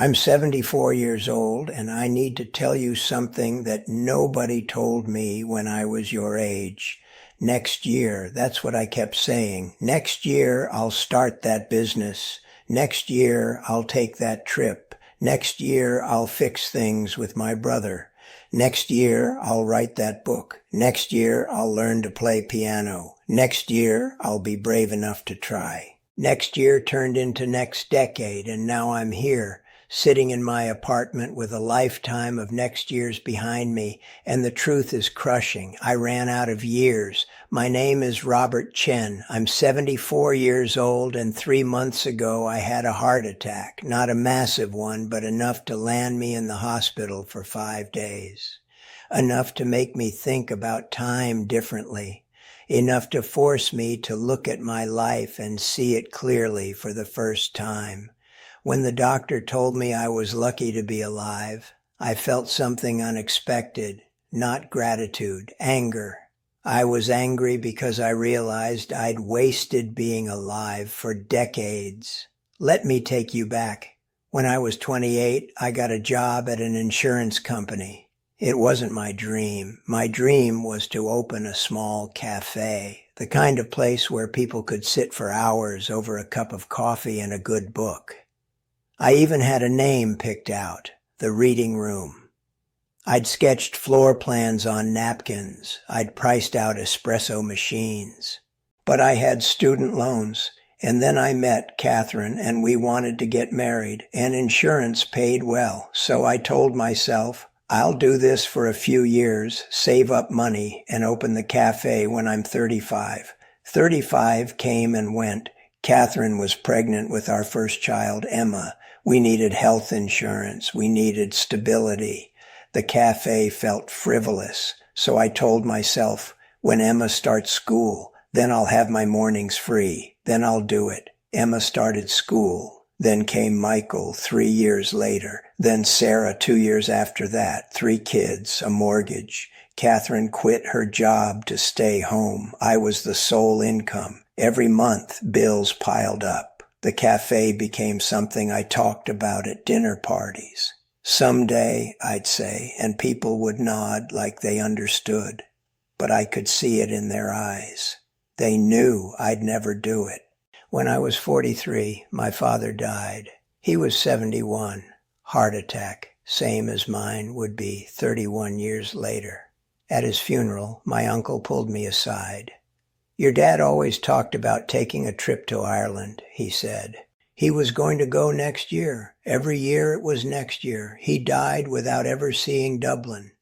I'm 74 years old, and I need to tell you something that nobody told me when I was your age. Next year, that's what I kept saying. Next year, I'll start that business. Next year, I'll take that trip. Next year, I'll fix things with my brother. Next year, I'll write that book. Next year, I'll learn to play piano. Next year, I'll be brave enough to try. Next year turned into next decade, and now I'm here, sitting in my apartment with a lifetime of next years behind me, and the truth is crushing. I ran out of years. My name is Robert Chen. I'm 74 years old, and 3 months ago I had a heart attack. Not a massive one, but enough to land me in the hospital for 5 days. Enough to make me think about time differently. Enough to force me to look at my life and see it clearly for the first time. When the doctor told me I was lucky to be alive, I felt something unexpected, not gratitude, anger. I was angry because I realized I'd wasted being alive for decades. Let me take you back. When I was 28, I got a job at an insurance company. It wasn't my dream. My dream was to open a small cafe, the kind of place where people could sit for hours over a cup of coffee and a good book. I even had a name picked out, the Reading Room. I'd sketched floor plans on napkins. I'd priced out espresso machines. But I had student loans, and then I met Catherine, and we wanted to get married, and insurance paid well. So I told myself, I'll do this for a few years, save up money, and open the cafe when I'm 35. 35 came and went. Catherine was pregnant with our first child, Emma. We needed health insurance. We needed stability. The cafe felt frivolous. So I told myself, when Emma starts school, then I'll have my mornings free. Then I'll do it. Emma started school. Then came Michael 3 years later. Then Sarah 2 years after that. 3 kids, a mortgage. Catherine quit her job to stay home. I was the sole income. Every month, bills piled up. The cafe became something I talked about at dinner parties. Someday, I'd say, and people would nod like they understood. But I could see it in their eyes. They knew I'd never do it. When I was 43, my father died. He was 71. Heart attack, same as mine would be 31 years later. At his funeral, my uncle pulled me aside. Your dad always talked about taking a trip to Ireland, he said. He was going to go next year. Every year it was next year. He died without ever seeing Dublin.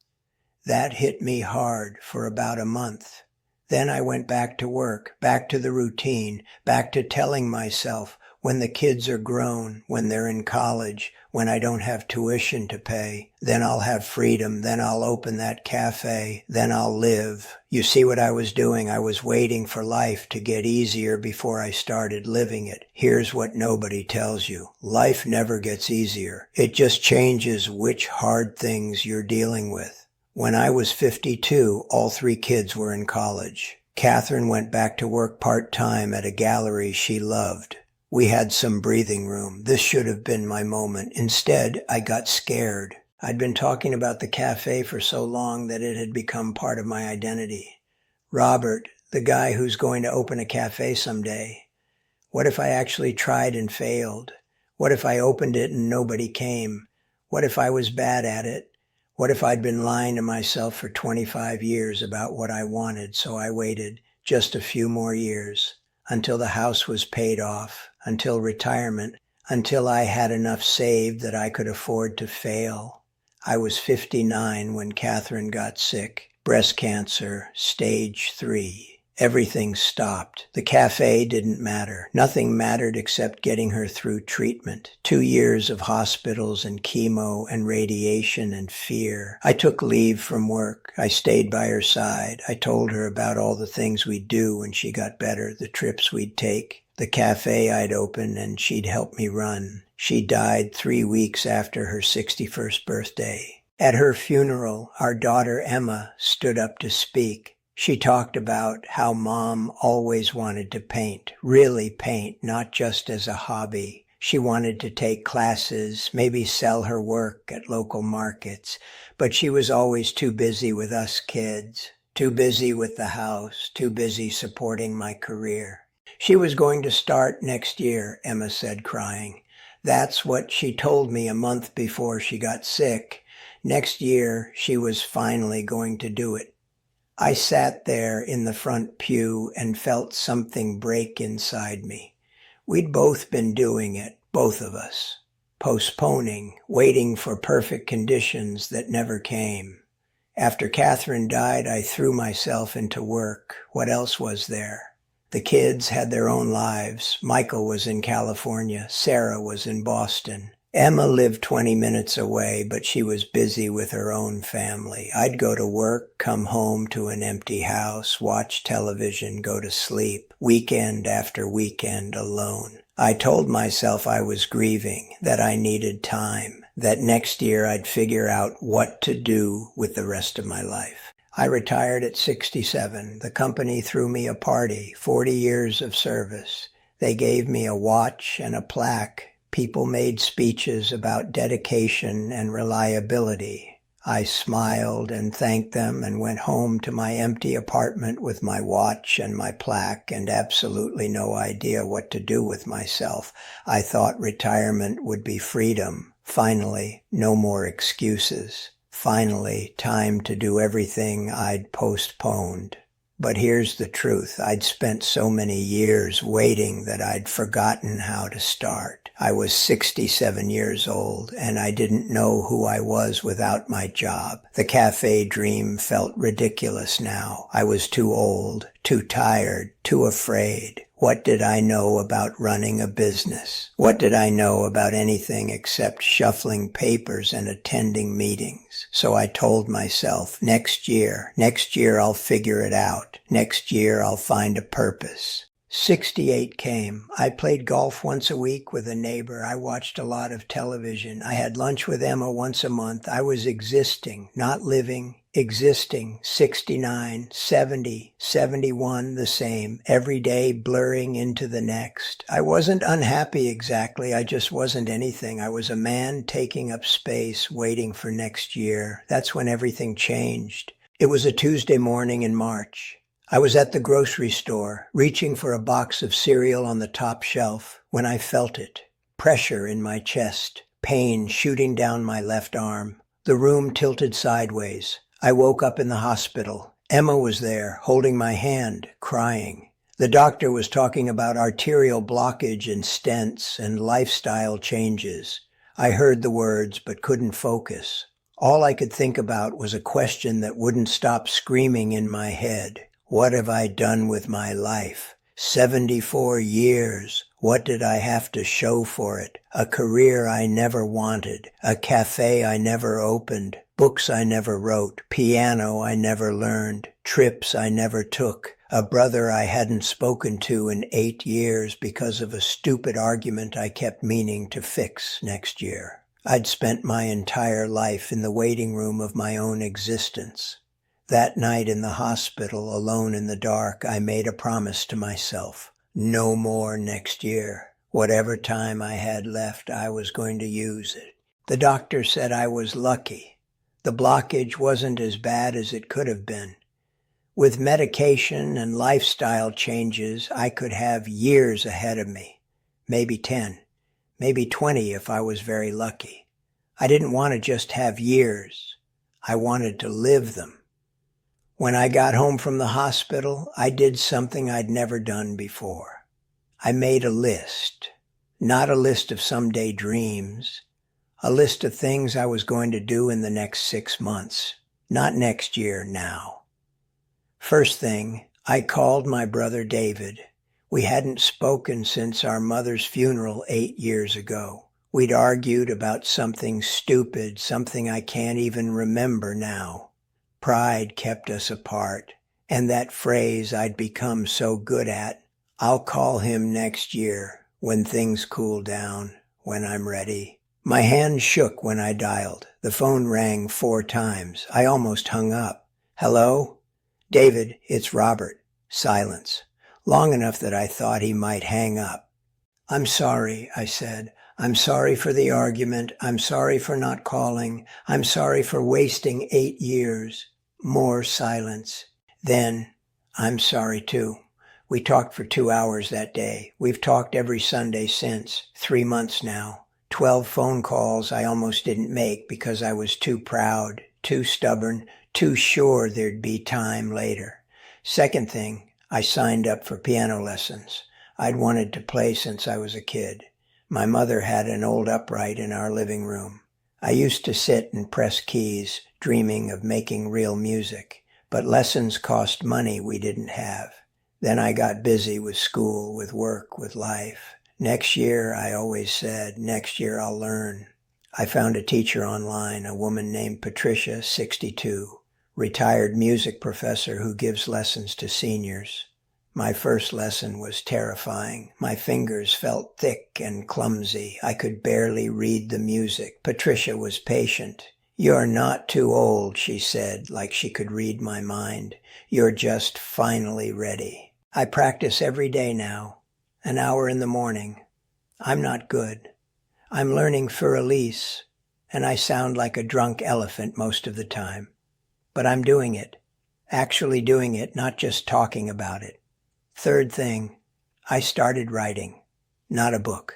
That hit me hard for about a month. Then I went back to work, back to the routine, back to telling myself, when the kids are grown, when they're in college, when I don't have tuition to pay, then I'll have freedom, then I'll open that cafe, then I'll live. You see what I was doing? I was waiting for life to get easier before I started living it. Here's what nobody tells you. Life never gets easier. It just changes which hard things you're dealing with. When I was 52, all 3 kids were in college. Catherine went back to work part-time at a gallery she loved. We had some breathing room. This should have been my moment. Instead, I got scared. I'd been talking about the cafe for so long that it had become part of my identity. Robert, the guy who's going to open a cafe someday. What if I actually tried and failed? What if I opened it and nobody came? What if I was bad at it? What if I'd been lying to myself for 25 years about what I wanted, so I waited just a few more years, until the house was paid off, until retirement, until I had enough saved that I could afford to fail. I was 59 when Catherine got sick. Breast cancer, stage 3. Everything stopped. The cafe didn't matter. Nothing mattered except getting her through treatment. 2 years of hospitals and chemo and radiation and fear. I took leave from work. I stayed by her side. I told her about all the things we'd do when she got better, the trips we'd take, the cafe I'd open, and she'd help me run. She died 3 weeks after her 61st birthday. At her funeral, our daughter Emma stood up to speak. She talked about how Mom always wanted to paint, really paint, not just as a hobby. She wanted to take classes, maybe sell her work at local markets, but she was always too busy with us kids, too busy with the house, too busy supporting my career. She was going to start next year, Emma said, crying. That's what she told me a month before she got sick. Next year, she was finally going to do it. I sat there in the front pew and felt something break inside me. We'd both been doing it, both of us, postponing, waiting for perfect conditions that never came. After Catherine died, I threw myself into work. What else was there? The kids had their own lives. Michael was in California. Sarah was in Boston. Emma lived 20 minutes away, but she was busy with her own family. I'd go to work, come home to an empty house, watch television, go to sleep, weekend after weekend alone. I told myself I was grieving, that I needed time, that next year I'd figure out what to do with the rest of my life. I retired at 67. The company threw me a party, 40 years of service. They gave me a watch and a plaque. People made speeches about dedication and reliability. I smiled and thanked them and went home to my empty apartment with my watch and my plaque and absolutely no idea what to do with myself. I thought retirement would be freedom. Finally, no more excuses. Finally, time to do everything I'd postponed. But here's the truth. I'd spent so many years waiting that I'd forgotten how to start. I was 67 years old, and I didn't know who I was without my job. The cafe dream felt ridiculous now. I was too old, too tired, too afraid. What did I know about running a business? What did I know about anything except shuffling papers and attending meetings? So I told myself, next year I'll figure it out. Next year I'll find a purpose. 68 came. I played golf once a week with a neighbor. I watched a lot of television. I had lunch with Emma once a month. I was existing, not living. Existing, 69, 70, 71, the same, every day blurring into the next. I wasn't unhappy exactly, I just wasn't anything. I was a man taking up space, waiting for next year. That's when everything changed. It was a Tuesday morning in March. I was at the grocery store, reaching for a box of cereal on the top shelf, when I felt it. Pressure in my chest, pain shooting down my left arm. The room tilted sideways. I woke up in the hospital. Emma was there, holding my hand, crying. The doctor was talking about arterial blockage and stents and lifestyle changes. I heard the words but couldn't focus. All I could think about was a question that wouldn't stop screaming in my head. What have I done with my life? 74 years. What did I have to show for it? A career I never wanted, a cafe I never opened, books I never wrote, piano I never learned, trips I never took, a brother I hadn't spoken to in 8 years because of a stupid argument I kept meaning to fix next year. I'd spent my entire life in the waiting room of my own existence. That night in the hospital, alone in the dark, I made a promise to myself. No more next year. Whatever time I had left, I was going to use it. The doctor said I was lucky. The blockage wasn't as bad as it could have been. With medication and lifestyle changes, I could have years ahead of me. Maybe 10, maybe 20 if I was very lucky. I didn't want to just have years. I wanted to live them. When I got home from the hospital, I did something I'd never done before. I made a list, not a list of someday dreams, a list of things I was going to do in the next 6 months, not next year, now. First thing, I called my brother David. We hadn't spoken since our mother's funeral 8 years ago. We'd argued about something stupid, something I can't even remember now. Pride kept us apart, and that phrase I'd become so good at, I'll call him next year, when things cool down, when I'm ready. My hand shook when I dialed. The phone rang 4 times. I almost hung up. Hello? David, it's Robert. Silence. Long enough that I thought he might hang up. I'm sorry, I said. I'm sorry for the argument. I'm sorry for not calling. I'm sorry for wasting 8 years. More silence. Then, I'm sorry too. We talked for 2 hours that day. We've talked every Sunday since, 3 months now. 12 phone calls I almost didn't make because I was too proud, too stubborn, too sure there'd be time later. Second thing, I signed up for piano lessons. I'd wanted to play since I was a kid. My mother had an old upright in our living room. I used to sit and press keys, dreaming of making real music, but lessons cost money we didn't have. Then I got busy with school, with work, with life. Next year, I always said, next year I'll learn. I found a teacher online, a woman named Patricia, 62, retired music professor who gives lessons to seniors. My first lesson was terrifying. My fingers felt thick and clumsy. I could barely read the music. Patricia was patient. "You're not too old," she said, like she could read my mind. "You're just finally ready." I practice every day now, an hour in the morning. I'm not good. I'm learning Für Elise, and I sound like a drunk elephant most of the time. But I'm doing it, actually doing it, not just talking about it. Third thing, I started writing, not a book.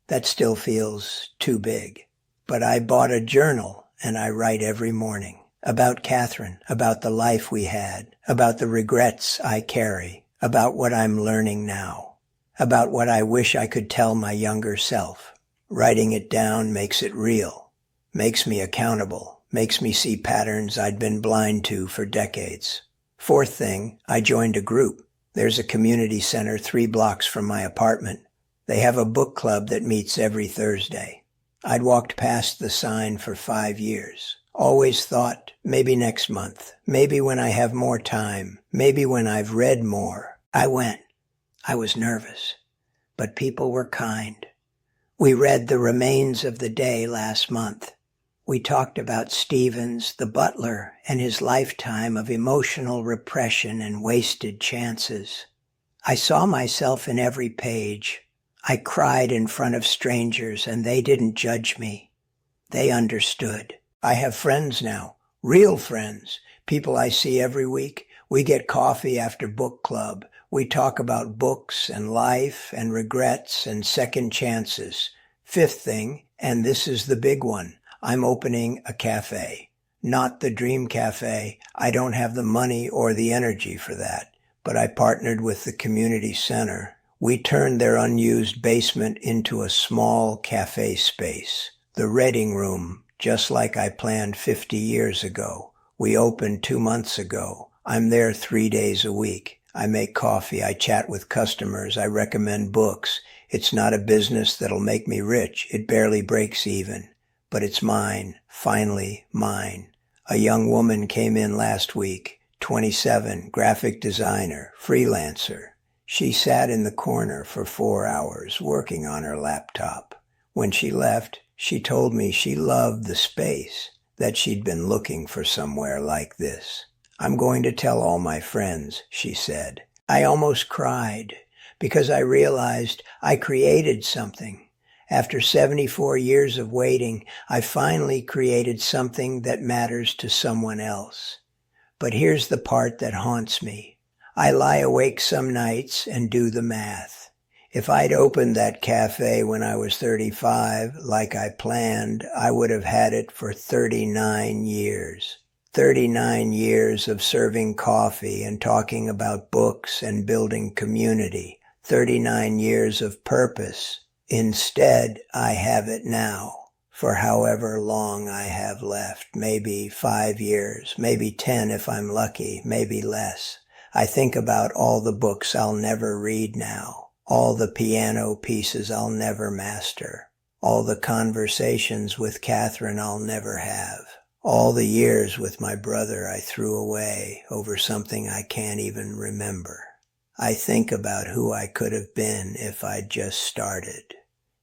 That still feels too big. But I bought a journal and I write every morning about Catherine, about the life we had, about the regrets I carry, about what I'm learning now, about what I wish I could tell my younger self. Writing it down makes it real, makes me accountable, makes me see patterns I'd been blind to for decades. Fourth thing, I joined a group. There's a community center 3 blocks from my apartment. They have a book club that meets every Thursday. I'd walked past the sign for 5 years. Always thought, maybe next month, maybe when I have more time, maybe when I've read more. I went. I was nervous, but people were kind. We read The Remains of the Day last month. We talked about Stevens, the butler, and his lifetime of emotional repression and wasted chances. I saw myself in every page. I cried in front of strangers, and they didn't judge me. They understood. I have friends now, real friends, people I see every week. We get coffee after book club. We talk about books and life and regrets and second chances. Fifth thing, and this is the big one, I'm opening a cafe. Not the Dream Cafe. I don't have the money or the energy for that. But I partnered with the community center. We turned their unused basement into a small cafe space. The Reading Room, just like I planned 50 years ago. We opened 2 months ago. I'm there 3 days a week. I make coffee. I chat with customers. I recommend books. It's not a business that'll make me rich. It barely breaks even. But it's mine, finally mine. A young woman came in last week, 27, graphic designer, freelancer. She sat in the corner for 4 hours working on her laptop. When she left, she told me she loved the space, that she'd been looking for somewhere like this. "I'm going to tell all my friends," she said. I almost cried because I realized I created something. After 74 years of waiting, I finally created something that matters to someone else. But here's the part that haunts me. I lie awake some nights and do the math. If I'd opened that cafe when I was 35, like I planned, I would have had it for 39 years. 39 years of serving coffee and talking about books and building community. 39 years of purpose. Instead, I have it now, for however long I have left, maybe 5 years, maybe 10 if I'm lucky, maybe less. I think about all the books I'll never read now, all the piano pieces I'll never master, all the conversations with Catherine I'll never have, all the years with my brother I threw away over something I can't even remember. I think about who I could have been if I'd just started,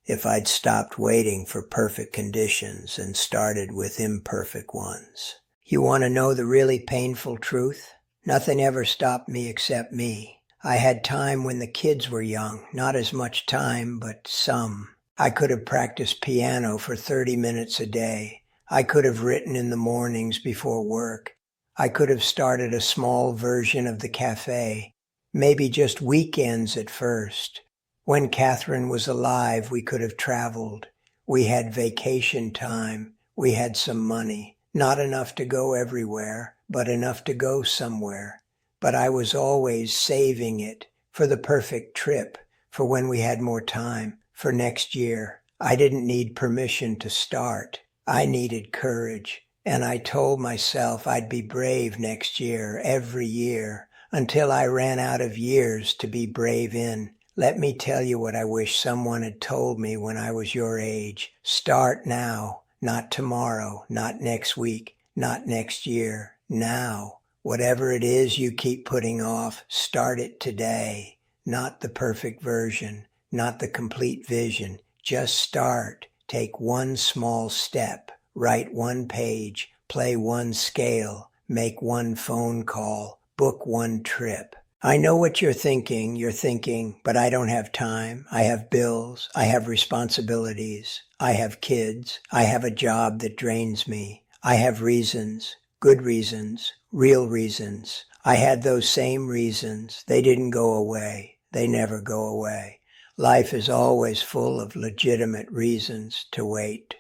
if I'd stopped waiting for perfect conditions and started with imperfect ones. You want to know the really painful truth? Nothing ever stopped me except me. I had time when the kids were young, not as much time, but some. I could have practiced piano for 30 minutes a day. I could have written in the mornings before work. I could have started a small version of the cafe, maybe just weekends at first. When Catherine was alive, we could have traveled. We had vacation time. We had some money. Not enough to go everywhere, but enough to go somewhere. But I was always saving it for the perfect trip, for when we had more time, for next year. I didn't need permission to start. I needed courage. And I told myself I'd be brave next year, every year, until I ran out of years to be brave in. Let me tell you what I wish someone had told me when I was your age. Start now, not tomorrow, not next week, not next year, now. Whatever it is you keep putting off, start it today. Not the perfect version, not the complete vision. Just start. Take one small step. Write one page. Play one scale. Make one phone call. Book one trip. I know what you're thinking. You're thinking, but I don't have time. I have bills. I have responsibilities. I have kids. I have a job that drains me. I have reasons, good reasons, real reasons. I had those same reasons. They didn't go away. They never go away. Life is always full of legitimate reasons to wait.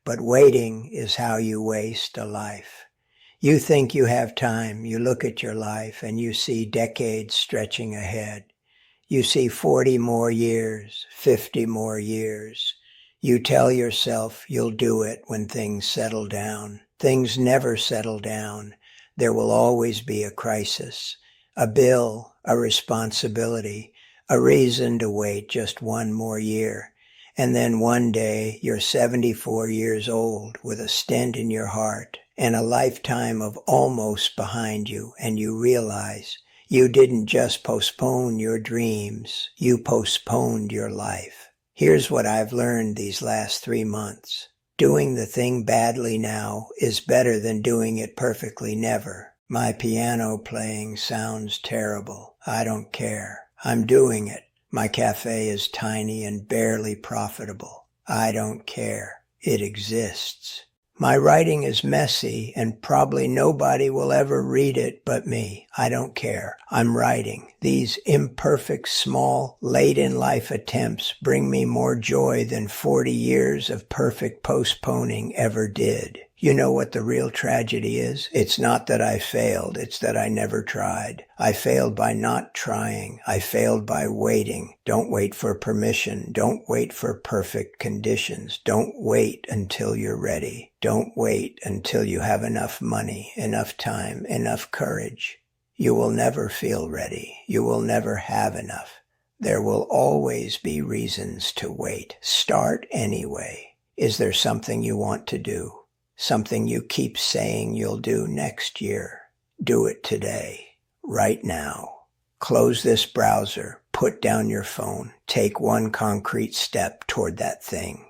But waiting is how you waste a life. You think you have time. You look at your life and you see decades stretching ahead. You see 40 more years, 50 more years. You tell yourself you'll do it when things settle down. Things never settle down. There will always be a crisis, a bill, a responsibility, a reason to wait just one more year. And then one day you're 74 years old with a stent in your heart and a lifetime of almost behind you, and you realize you didn't just postpone your dreams, you postponed your life. Here's what I've learned these last 3 months. Doing the thing badly now is better than doing it perfectly never. My piano playing sounds terrible. I don't care. I'm doing it. My cafe is tiny and barely profitable. I don't care. It exists. My writing is messy and probably nobody will ever read it but me. I don't care. I'm writing. These imperfect, small, late-in-life attempts bring me more joy than 40 years of perfect postponing ever did. You know what the real tragedy is? It's not that I failed. It's that I never tried. I failed by not trying. I failed by waiting. Don't wait for permission. Don't wait for perfect conditions. Don't wait until you're ready. Don't wait until you have enough money, enough time, enough courage. You will never feel ready. You will never have enough. There will always be reasons to wait. Start anyway. Is there something you want to do? Something you keep saying you'll do next year? Do it today, right now. Close this browser, put down your phone, take one concrete step toward that thing.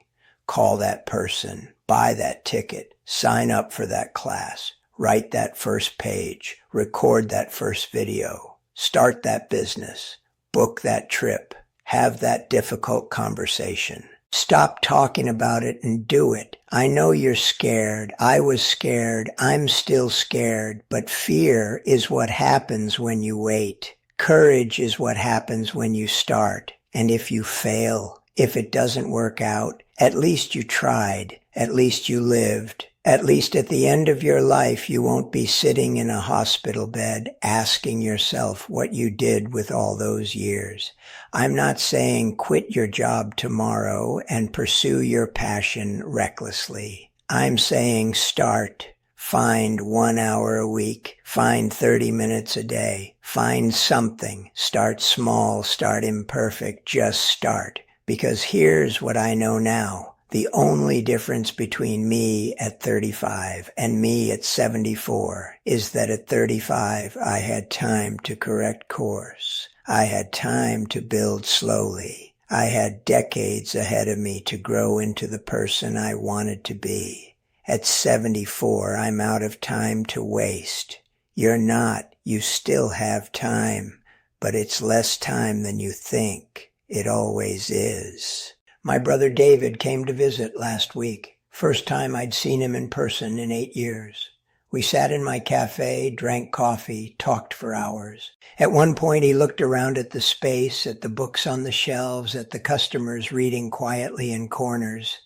Call that person, buy that ticket, sign up for that class, write that first page, record that first video, start that business, book that trip, have that difficult conversation. Stop talking about it and do it. I know you're scared. I was scared. I'm still scared. But fear is what happens when you wait. Courage is what happens when you start. And if you fail, if it doesn't work out, at least you tried. At least you lived. At least at the end of your life, you won't be sitting in a hospital bed asking yourself what you did with all those years. I'm not saying quit your job tomorrow and pursue your passion recklessly. I'm saying start. Find 1 hour a week. Find 30 minutes a day. Find something. Start small. Start imperfect. Just start. Because here's what I know now. The only difference between me at 35 and me at 74 is that at 35 I had time to correct course. I had time to build slowly. I had decades ahead of me to grow into the person I wanted to be. At 74, I'm out of time to waste. You're not. You still have time, but it's less time than you think. It always is. My brother David came to visit last week. First time I'd seen him in person in 8 years. We sat in my cafe, drank coffee, talked for hours. At one point he looked around at the space, at the books on the shelves, at the customers reading quietly in corners.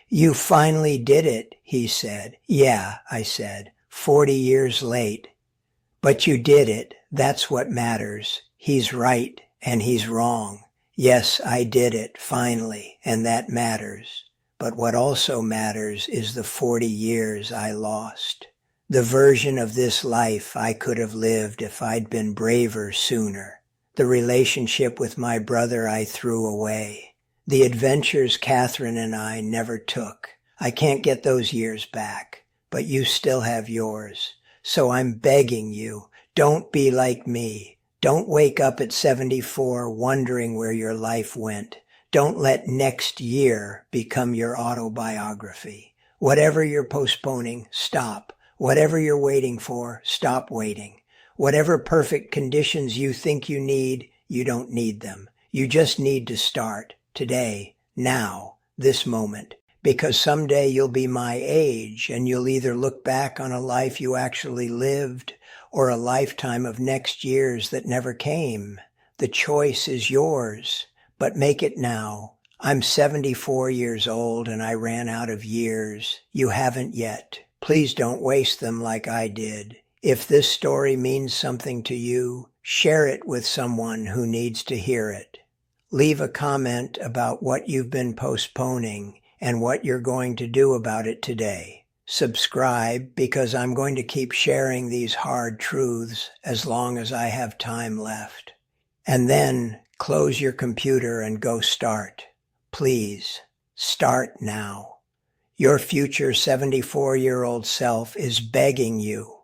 "You finally did it," he said. "Yeah," I said, 40 years late. "But you did it. That's what matters. He's right and he's wrong. Yes, I did it, finally, and that matters. But what also matters is the 40 years I lost. The version of this life I could have lived if I'd been braver sooner. The relationship with my brother I threw away. The adventures Catherine and I never took. I can't get those years back, but you still have yours. So I'm begging you, don't be like me. Don't wake up at 74 wondering where your life went. Don't let next year become your autobiography. Whatever you're postponing, stop. Whatever you're waiting for, stop waiting. Whatever perfect conditions you think you need, you don't need them. You just need to start today, now, this moment. Because someday you'll be my age and you'll either look back on a life you actually lived or a lifetime of next years that never came. The choice is yours, but make it now. I'm 74 years old and I ran out of years. You haven't yet. Please don't waste them like I did. If this story means something to you, share it with someone who needs to hear it. Leave a comment about what you've been postponing and what you're going to do about it today. Subscribe because I'm going to keep sharing these hard truths as long as I have time left. And then close your computer and go start. Please, start now. Your future 74-year-old self is begging you.